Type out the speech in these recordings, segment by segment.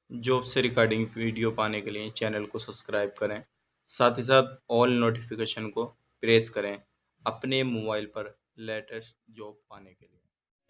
Job से regarding video पाने के लिए चैनल को सब्सक्राइब करें। साथ ही साथ ऑल नोटिफिकेशन को प्रेस करें अपने मोबाइल पर लेटेस्ट जॉब पाने के लिए।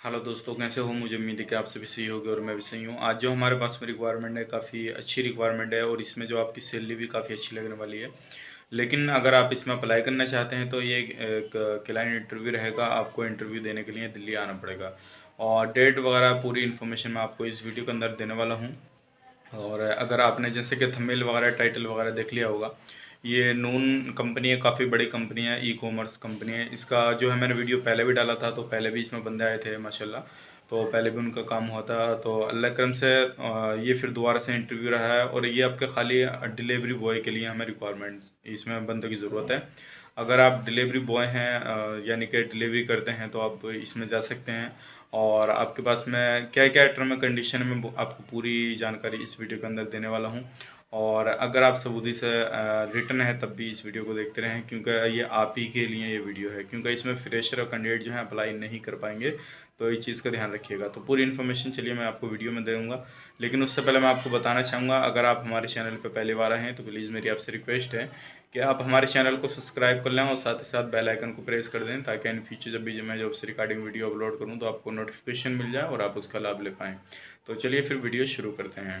हेलो दोस्तों, कैसे हो? मुझे उम्मीद है कि आप सभी सही होगे और मैं भी सही हूँ। आज जो हमारे पास में रिक्वायरमेंट है, काफ़ी अच्छी रिक्वायरमेंट है और इसमें जो आपकी सैलरी भी काफ़ी अच्छी लगने वाली है। लेकिन अगर आप इसमें अप्लाई करना चाहते हैं तो ये एक क्लाइंट इंटरव्यू रहेगा। आपको इंटरव्यू देने के लिए दिल्ली आना पड़ेगा और डेट वगैरह पूरी इन्फॉर्मेशन मैं आपको इस वीडियो के अंदर देने वाला हूँ। और अगर आपने जैसे कि थंबनेल वगैरह टाइटल वगैरह देख लिया होगा, ये नून कंपनी है, काफ़ी बड़ी कंपनी है, ई कॉमर्स कंपनी है। इसका जो है मैंने वीडियो पहले भी डाला था, तो पहले भी इसमें बंदे आए थे माशाल्लाह, तो पहले भी उनका काम हुआ था। तो अल्लाह करम से ये फिर दोबारा से इंटरव्यू रहा है और ये आपके खाली डिलीवरी बॉय के लिए हमें रिक्वायरमेंट इसमें बंदों की ज़रूरत है। अगर आप डिलीवरी बॉय हैं यानी कि डिलीवरी करते हैं तो आप इसमें जा सकते हैं। और आपके पास में क्या क्या टर्म एंड कंडीशन में आपको पूरी जानकारी इस वीडियो के अंदर देने वाला हूं। और अगर आप सऊदी से रिटर्न है तब भी इस वीडियो को देखते रहें, क्योंकि ये आप ही के लिए ये वीडियो है, क्योंकि इसमें फ्रेशर और कैंडिडेट जो है अप्लाई नहीं कर पाएंगे। तो इस चीज़ का ध्यान रखिएगा। तो पूरी इन्फॉर्मेशन चलिए मैं आपको वीडियो में दूँगा, लेकिन उससे पहले मैं आपको बताना चाहूँगा, अगर आप हमारे चैनल पर पहली बार आए हैं तो प्लीज़ मेरी आपसे रिक्वेस्ट है कि आप हमारे चैनल को सब्सक्राइब कर लें और साथ ही साथ बेल आइकन को प्रेस कर दें, ताकि इन फ्यूचर जब भी मैं जॉब से रिगार्डिंग वीडियो अपलोड करूं तो आपको नोटिफिकेशन मिल जाए और आप उसका लाभ ले पाएँ। तो चलिए फिर वीडियो शुरू करते हैं।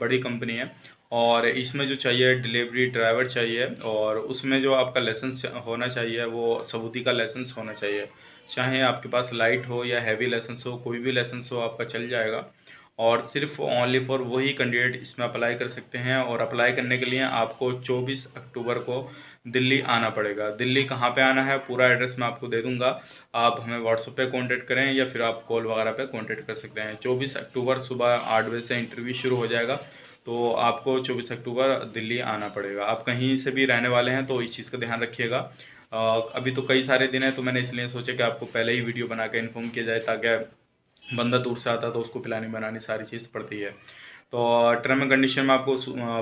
बड़ी कंपनी है और इसमें जो चाहिए डिलीवरी ड्राइवर चाहिए, और उसमें जो आपका लाइसेंस होना चाहिए वो सऊदी का लाइसेंस होना चाहिए। चाहे आपके पास लाइट हो या हैवी लाइसेंस हो, कोई भी लाइसेंस हो आपका चल जाएगा। और सिर्फ ओनली फॉर वही कैंडिडेट इसमें अप्लाई कर सकते हैं। और अप्लाई करने के लिए आपको 24 अक्टूबर को दिल्ली आना पड़ेगा। दिल्ली कहाँ पे आना है पूरा एड्रेस मैं आपको दे दूंगा। आप हमें व्हाट्सएप पे कांटेक्ट करें या फिर आप कॉल वगैरह पे कांटेक्ट कर सकते हैं। 24 अक्टूबर सुबह 8 बजे से इंटरव्यू शुरू हो जाएगा, तो आपको 24 अक्टूबर दिल्ली आना पड़ेगा। आप कहीं से भी रहने वाले हैं तो इस चीज़ का ध्यान रखिएगा। अभी तो कई सारे दिन हैं, तो मैंने इसलिए सोचा कि आपको पहले ही वीडियो बना के इन्फॉर्म किया जाए, ताकि बंदा दूर से आता तो उसको प्लानिंग बनानी सारी चीज़ पड़ती है। तो टर्म एंड कंडीशन में आपको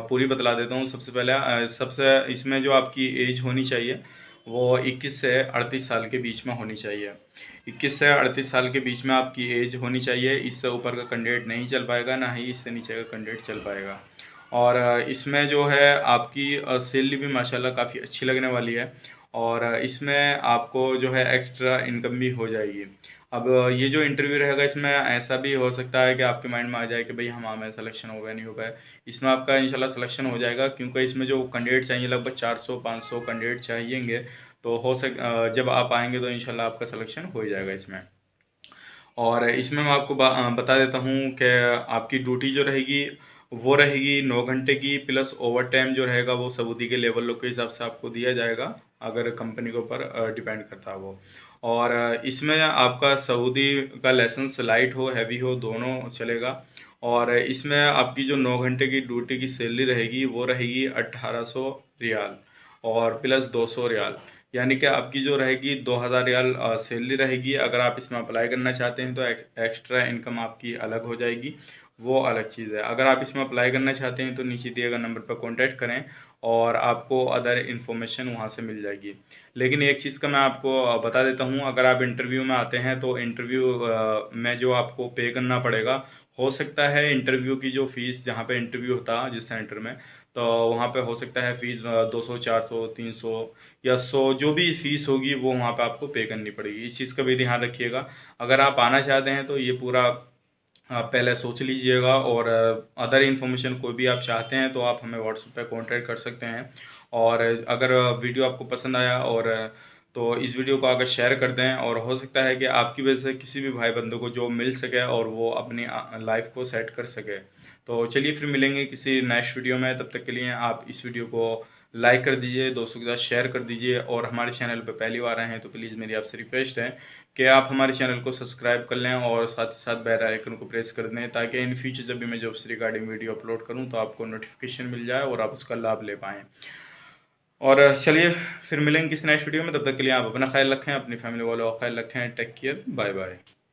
पूरी बतला देता हूँ। सबसे पहले सबसे इसमें जो आपकी एज होनी चाहिए वो 21 से 38 साल के बीच में होनी चाहिए। 21 से 38 साल के बीच में आपकी एज होनी चाहिए। इससे ऊपर का कैंडिडेट नहीं चल पाएगा, ना ही इससे नीचे का कैंडिडेट चल पाएगा। और इसमें जो है आपकी सैलरी भी माशाल्लाह काफ़ी अच्छी लगने वाली है। और इसमें आपको जो है एक्स्ट्रा इनकम भी हो जाएगी। अब ये जो इंटरव्यू रहेगा इसमें ऐसा भी हो सकता है कि आपके माइंड में आ जाए कि भाई हमें सिलेक्शन हो गया नहीं हो पाया। इसमें आपका इंशाल्लाह सिलेक्शन हो जाएगा, क्योंकि इसमें जो कैंडिडेट चाहिए लगभग 400-500 कैंडिडेट चाहिएंगे। तो जब आप आएंगे तो इंशाल्लाह आपका सिलेक्शन हो जाएगा इसमें। और इसमें मैं आपको बता देता हूँ कि आपकी ड्यूटी जो रहेगी वो रहेगी 9 घंटे की, प्लस ओवर टाइम जो रहेगा वो सऊदी के लेवल के हिसाब से आपको दिया जाएगा, अगर कंपनी के ऊपर डिपेंड करता है वो। और इसमें आपका सऊदी का लाइसेंस लाइट हो हैवी हो दोनों चलेगा। और इसमें आपकी जो 9 घंटे की ड्यूटी की सैलरी रहेगी वो रहेगी 1800 रियाल और प्लस 200 रियाल, यानी कि आपकी जो रहेगी 2000 रियाल सैलरी रहेगी। अगर आप इसमें अप्लाई करना चाहते हैं तो एक्स्ट्रा इनकम आपकी अलग हो जाएगी, वो अलग चीज़ है। अगर आप इसमें अप्लाई करना चाहते हैं तो नीचे दिए गए नंबर पर कांटेक्ट करें और आपको अदर इन्फॉर्मेशन वहाँ से मिल जाएगी। लेकिन एक चीज़ का मैं आपको बता देता हूँ, अगर आप इंटरव्यू में आते हैं तो इंटरव्यू में जो आपको पे करना पड़ेगा, हो सकता है इंटरव्यू की जो फीस जहाँ पे इंटरव्यू होता जिस सेंटर में, तो वहाँ पे हो सकता है फीस 200, 400, 300 या 100 जो भी फीस होगी वो वहाँ पे आपको पे करनी पड़ेगी। इस चीज़ का भी ध्यान रखिएगा। अगर आप आना चाहते हैं तो ये पूरा आप पहले सोच लीजिएगा। और अदर इन्फॉर्मेशन कोई भी आप चाहते हैं तो आप हमें व्हाट्सएप पे कांटेक्ट कर सकते हैं। और अगर वीडियो आपको पसंद आया और तो इस वीडियो को आगे शेयर कर दें, और हो सकता है कि आपकी वजह से किसी भी भाई बंधु को जॉब मिल सके और वो अपनी लाइफ को सेट कर सके। तो चलिए फिर मिलेंगे किसी नेक्स्ट वीडियो में, तब तक के लिए आप इस वीडियो को लाइक कर दीजिए, दोस्तों के साथ शेयर कर दीजिए, और हमारे चैनल पर पहली बार आए हैं तो प्लीज़ मेरी आपसे रिक्वेस्ट है कि आप हमारे चैनल को सब्सक्राइब कर लें और साथ ही साथ बेल आइकन को प्रेस कर दें, ताकि इन फ्यूचर जब भी मैं जॉब से रिगार्डिंग वीडियो अपलोड करूं तो आपको नोटिफिकेशन मिल जाए और आप उसका लाभ ले पाएँ। और चलिए फिर मिलेंगे किसी नेक्स्ट वीडियो में, तब तक के लिए आप अपना ख्याल रखें, अपनी फैमिली वालों का ख्याल रखें। Take care, bye bye.